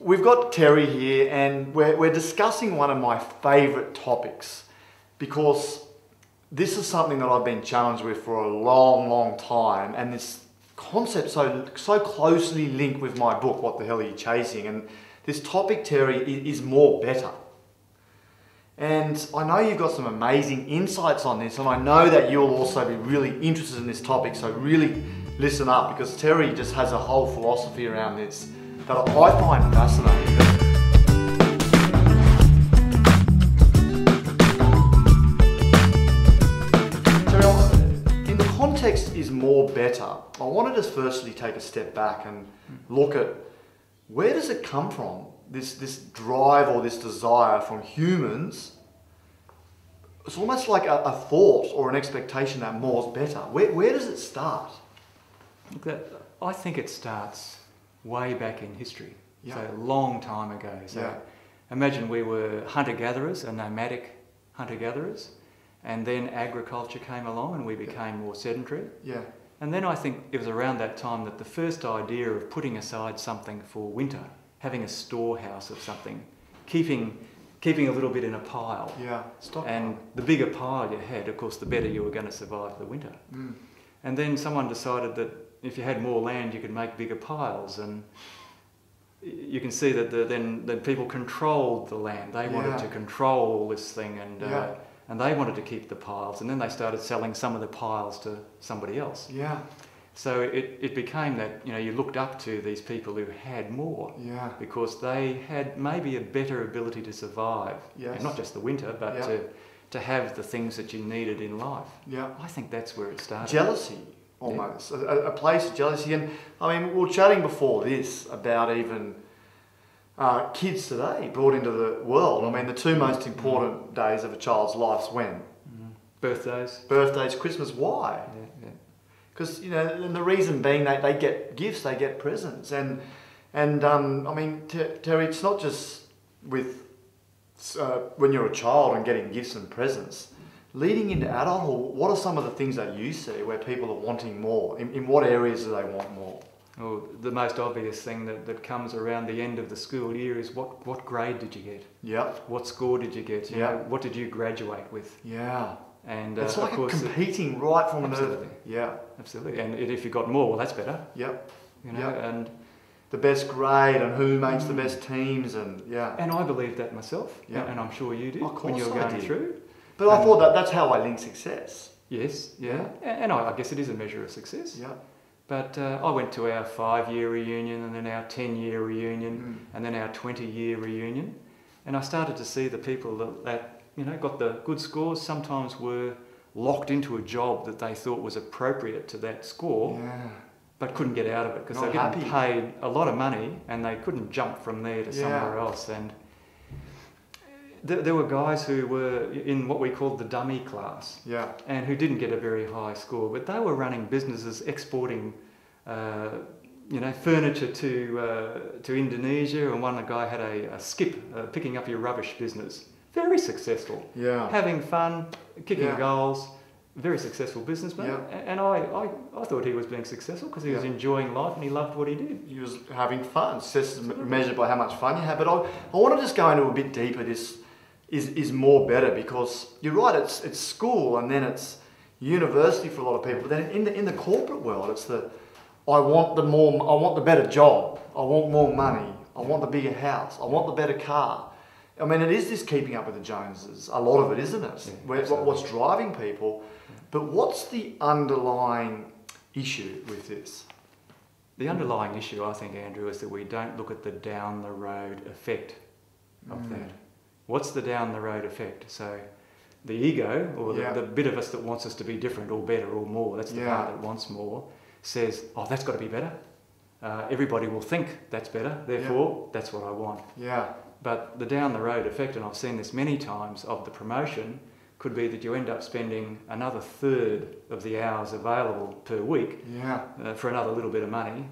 we've got Terry here, and we're discussing one of my favourite topics, because this is something that I've been challenged with for a long time, and this concept so closely linked with my book, What the Hell Are You Chasing? And this topic, Terry, is more better. And I know you've got some amazing insights on this, and I know that you'll also be really interested in this topic, so really listen up, because Terry just has a whole philosophy around this that I find fascinating. Terry, in the context is more better, I wanted to firstly take a step back and look at where does it come from, this drive or this desire from humans. It's almost like a thought or an expectation that more's better. Where does it start? I think it starts way back in history, Yeah. so a long time ago. So Yeah. imagine we were hunter-gatherers and nomadic hunter-gatherers, and then agriculture came along and we became more sedentary. Yeah. And then I think it was around that time that the first idea of putting aside something for winter, having a storehouse of something, keeping a little bit in a pile. Yeah. And the bigger pile you had, of course, the better you were going to survive the winter. Mm. And then someone decided that if you had more land, you could make bigger piles, and you can see that then people controlled the land. They wanted to control this thing, and they wanted to keep the piles, and then they started selling some of the piles to somebody else. Yeah. So it became that, you looked up to these people who had more, Yeah. because they had maybe a better ability to survive, Yes. and not just the winter, but to have the things that you needed in life. Yeah. I think that's where it started. Jealousy, almost. A place of jealousy. And I mean, we were chatting before this about even kids today brought into the world. I mean, the two most important days of a child's life's when? Birthdays. Birthdays, Christmas. Why? Yeah. Because, and the reason being they get gifts, they get presents. And I mean, Terry, it's not just with when you're a child and getting gifts and presents. Leading into adulthood, what are some of the things that you see where people are wanting more? In what areas do they want more? Well, the most obvious thing that comes around the end of the school year is what grade did you get? Yeah. What score did you get? You know, what did you graduate with? Yeah. And it's like of course, competing right from absolutely. Absolutely. And if you got more, well, that's better. Yep. And the best grade and who makes the best teams and And I believed that myself. Yeah. And I'm sure you did of course when you were going through. But I thought that's how I link success. Yes. Yeah. And I guess it is a measure of success. Yeah. But I went to our 5-year reunion, and then our 10-year reunion, and then our 20-year reunion, and I started to see the people that got the good scores sometimes were locked into a job that they thought was appropriate to that score, but couldn't get out of it because they getting paid a lot of money and they couldn't jump from there to somewhere else. And there were guys who were in what we called the dummy class, and who didn't get a very high score, but they were running businesses exporting, furniture to Indonesia, and one guy had a skip, picking up your rubbish business. Very successful. Yeah. Having fun, kicking goals. Very successful businessman. And I thought he was being successful because he was enjoying life and he loved what he did. He was having fun. Success is measured by how much fun you have. But I want to just go into a bit deeper. This is more better, because you're right. It's school and then it's university for a lot of people. But then in the corporate world, it's I want the better job. I want more money. I want the bigger house. I want the better car. I mean, it is this keeping up with the Joneses. A lot of it, isn't it? What's driving people. But what's the underlying issue with this? The underlying issue, I think, Andrew, is that we don't look at the down the road effect of that. What's the down the road effect? So the ego, or the bit of us that wants us to be different or better or more, that's the part that wants more, says, oh, that's got to be better. Everybody will think that's better, therefore that's what I want. Yeah. But the down the road effect, and I've seen this many times, of the promotion could be that you end up spending another third of the hours available per week for another little bit of money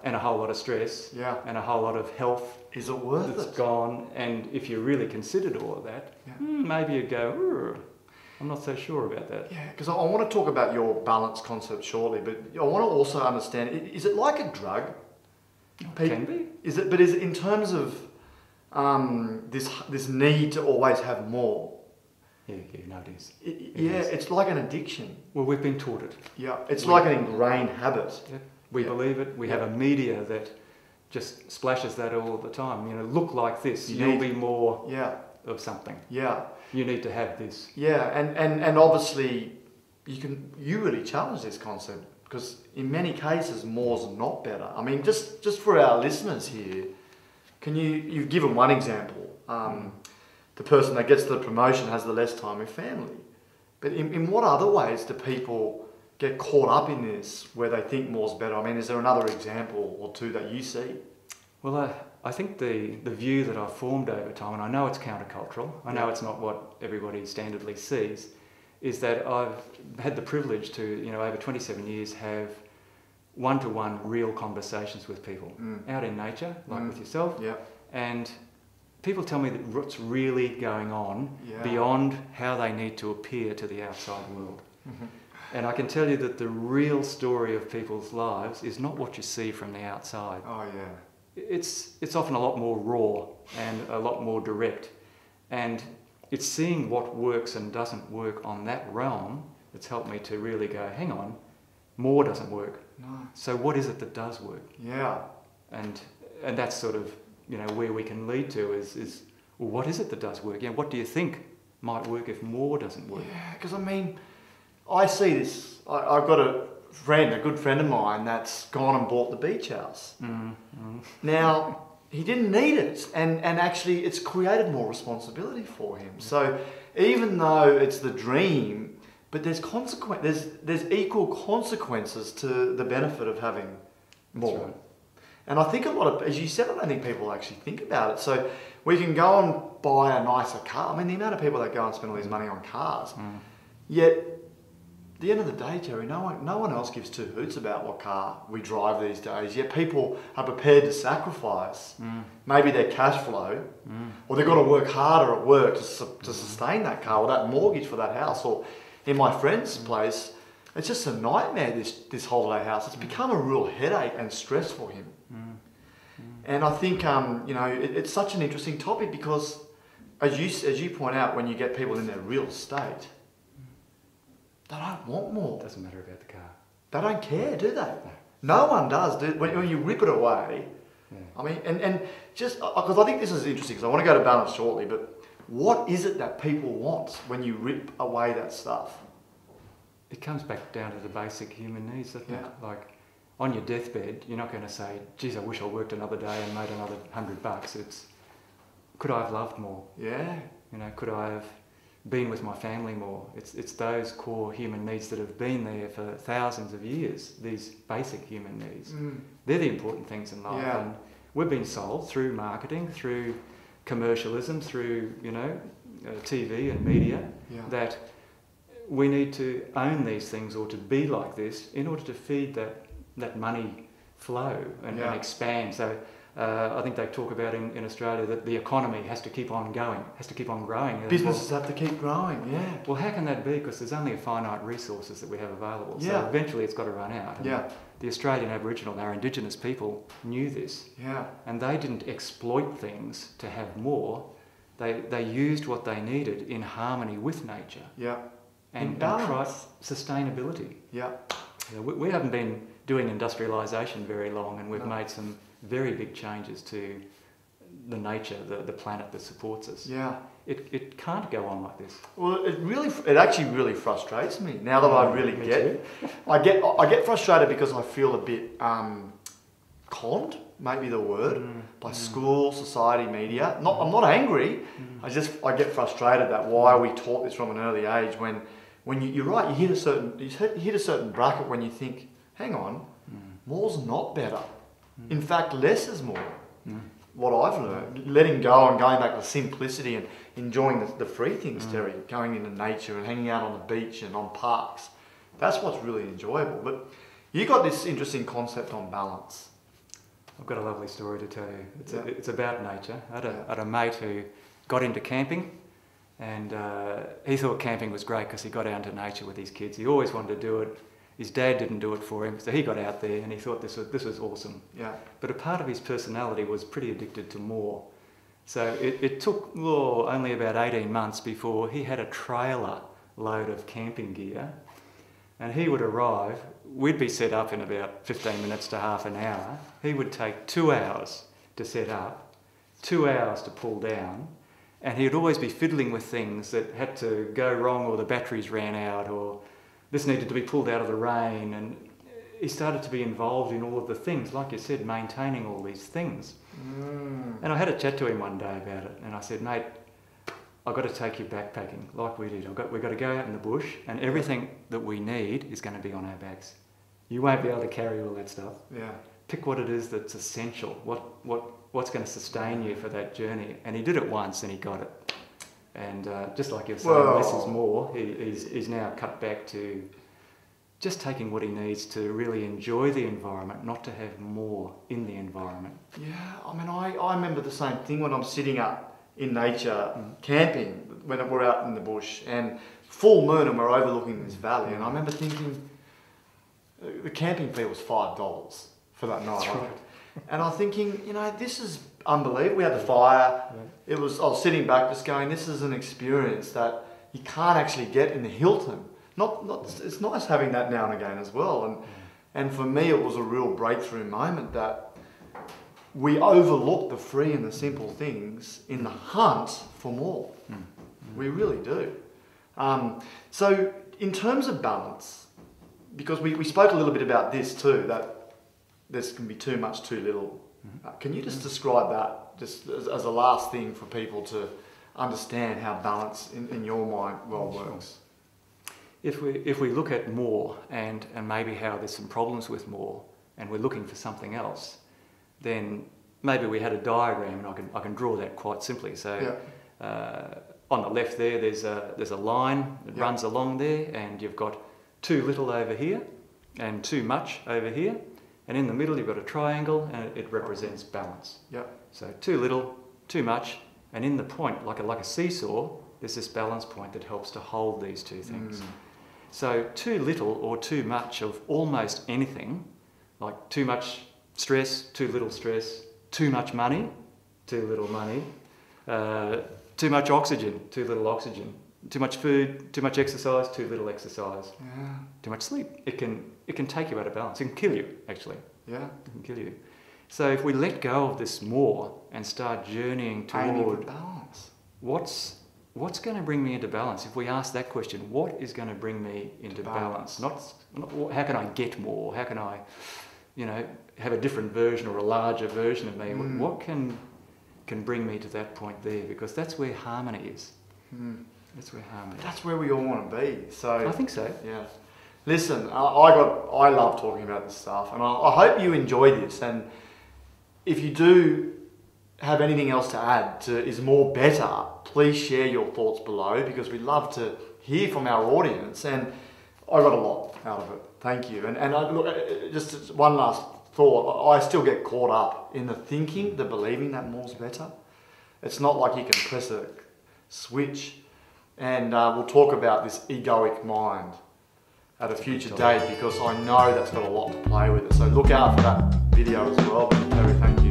and a whole lot of stress and a whole lot of health. Is it worth it? That's gone. And if you really considered all of that, maybe you'd go, I'm not so sure about that. Yeah, because I want to talk about your balance concept shortly, but I want to also understand, is it like a drug? It can be. Is it? But is it in terms of this need to always have more? Yeah, no, it is. It's like an addiction. Well, we've been taught it. Yeah, it's like an ingrained habit. Yep. We believe it. We have a media that just splashes that all the time. You know, look like this. You'll be more of something. Yeah. You need to have this. Yeah, and obviously you really challenge this concept because in many cases more's not better. I mean, just for our listeners here, you've given one example. The person that gets the promotion has the less time with family. But in what other ways do people get caught up in this where they think more's better? I mean, is there another example or two that you see? Well, I think the view that I've formed over time, and I know it's countercultural, I know it's not what everybody standardly sees, is that I've had the privilege to, over 27 years, have one-to-one real conversations with people out in nature, like with yourself. Yeah. And people tell me that what's really going on beyond how they need to appear to the outside world. And I can tell you that the real story of people's lives is not what you see from the outside. Oh, yeah. It's often a lot more raw and a lot more direct. And it's seeing what works and doesn't work on that realm that's helped me to really go, hang on, more doesn't work. No. So what is it that does work? Yeah. And that's sort of, where we can lead to is well, what is it that does work? What do you think might work if more doesn't work? Yeah, because I mean, I see this. I've got a good friend of mine that's gone and bought the beach house. Now, he didn't need it, and actually it's created more responsibility for him. So even though it's the dream, but there's equal consequences to the benefit of having more. That's right. And I think a lot of, as you said, I don't think people actually think about it. So we can go and buy a nicer car. I mean, the amount of people that go and spend all this money on cars. Yet, at the end of the day, Terry, no one else gives two hoots about what car we drive these days. Yet people are prepared to sacrifice maybe their cash flow, or they've got to work harder at work to sustain that car or that mortgage for that house. Or in my friend's place, it's just a nightmare, this holiday house. It's become a real headache and stress for him. And I think, it's such an interesting topic because, as you point out, when you get people in their real state, they don't want more. It doesn't matter about the car. They don't care, do they? No one does. When you rip it away, I mean, and just, because I think this is interesting, because I want to go to balance shortly, but what is it that people want when you rip away that stuff? It comes back down to the basic human needs, doesn't it? Like, on your deathbed, you're not going to say, geez, I wish I worked another day and made another $100. It's, could I have loved more? Yeah. Could I have been with my family more? It's those core human needs that have been there for thousands of years, these basic human needs. They're the important things in life. Yeah. And we've been sold through marketing, through commercialism, through, TV and media, that we need to own these things or to be like this in order to feed that money flow and expand. So I think they talk about in Australia that the economy has to keep on going, has to keep on growing. Businesses have to keep growing, Well, how can that be? Because there's only a finite resources that we have available. Yeah. So eventually it's got to run out. And the Australian Aboriginal, our Indigenous people, knew this. And they didn't exploit things to have more. They used what they needed in harmony with nature. And tried sustainability. We haven't been doing industrialisation very long, and we've made some very big changes to the nature, the planet that supports us. It can't go on like this. Well, it actually really frustrates me now that I really get it. I get frustrated because I feel a bit conned, maybe the word, by school, society, media. I'm not angry. I get frustrated that why are we taught this from an early age when you're right, you hit a certain bracket when you think, hang on, more's not better. In fact, less is more. What I've learned, letting go and going back to simplicity and enjoying the free things, Terry, going into nature and hanging out on the beach and on parks. That's what's really enjoyable. But you got this interesting concept on balance. I've got a lovely story to tell you. It's about nature. I had a mate who got into camping, and he thought camping was great because he got out into nature with his kids. He always wanted to do it. His dad didn't do it for him, so he got out there and he thought this was awesome. Yeah. But a part of his personality was pretty addicted to more. So it took only about 18 months before he had a trailer load of camping gear, and he would arrive. We'd be set up in about 15 minutes to half an hour. He would take 2 hours to set up, 2 hours to pull down, and he'd always be fiddling with things that had to go wrong, or the batteries ran out, or this needed to be pulled out of the rain. And he started to be involved in all of the things, like you said, maintaining all these things. And I had a chat to him one day about it, and I said, mate, I've got to take you backpacking like we did. We've got to go out in the bush, and everything that we need is going to be on our backs. You won't be able to carry all that stuff. Yeah. Pick what it is that's essential, what's going to sustain you for that journey. And he did it once and he got it. And just like you're saying, less is more. He's now cut back to just taking what he needs to really enjoy the environment, not to have more in the environment. Yeah, I mean, I remember the same thing when I'm sitting up in nature, camping, when we're out in the bush, and full moon and we're overlooking this valley. And I remember thinking, the camping fee was $5 for that night. That's right. And I'm thinking, you know, this is unbelievable. We had the fire. I was sitting back just going, this is an experience that you can't actually get in the Hilton. It's nice having that now and again as well. And for me, it was a real breakthrough moment that we overlook the free and the simple things in the hunt for more. We really do. So in terms of balance, because we spoke a little bit about this too, that there can be too much, too little. Can you just describe that just as a last thing for people to understand how balance in your mind works? If we look at more and maybe how there's some problems with more, and we're looking for something else, then maybe we had a diagram, and I can draw that quite simply. So on the left there's a line that runs along there, and you've got too little over here and too much over here, and in the middle you've got a triangle, and it represents balance. So too little, too much, and in the point, like a seesaw, there's this balance point that helps to hold these two things. So too little or too much of almost anything, like too much stress, too little stress, too much money, too little money, too much oxygen, too little oxygen, too much food, too much exercise, too little exercise, too much sleep. It can take you out of balance. It can kill you, actually. It can kill you. So if we let go of this more and start journeying toward balance, what's going to bring me into balance? If we ask that question, what is going to bring me into balance? Not how can I get more? How can I, have a different version or a larger version of me? What can bring me to that point there? Because that's where harmony is. That's where harmony. That's where we all want to be. So I think so. Yeah. Listen, I love talking about this stuff, and I hope you enjoy this. And if you do have anything else to add to is more better, please share your thoughts below, because we'd love to hear from our audience. And I got a lot out of it. Thank you. And look, just one last thought. I still get caught up in the thinking, the believing that more's better. It's not like you can press a switch. And we'll talk about this egoic mind at a future date, because I know that's got a lot to play with it. So look out for that video as well. Terry, thank you.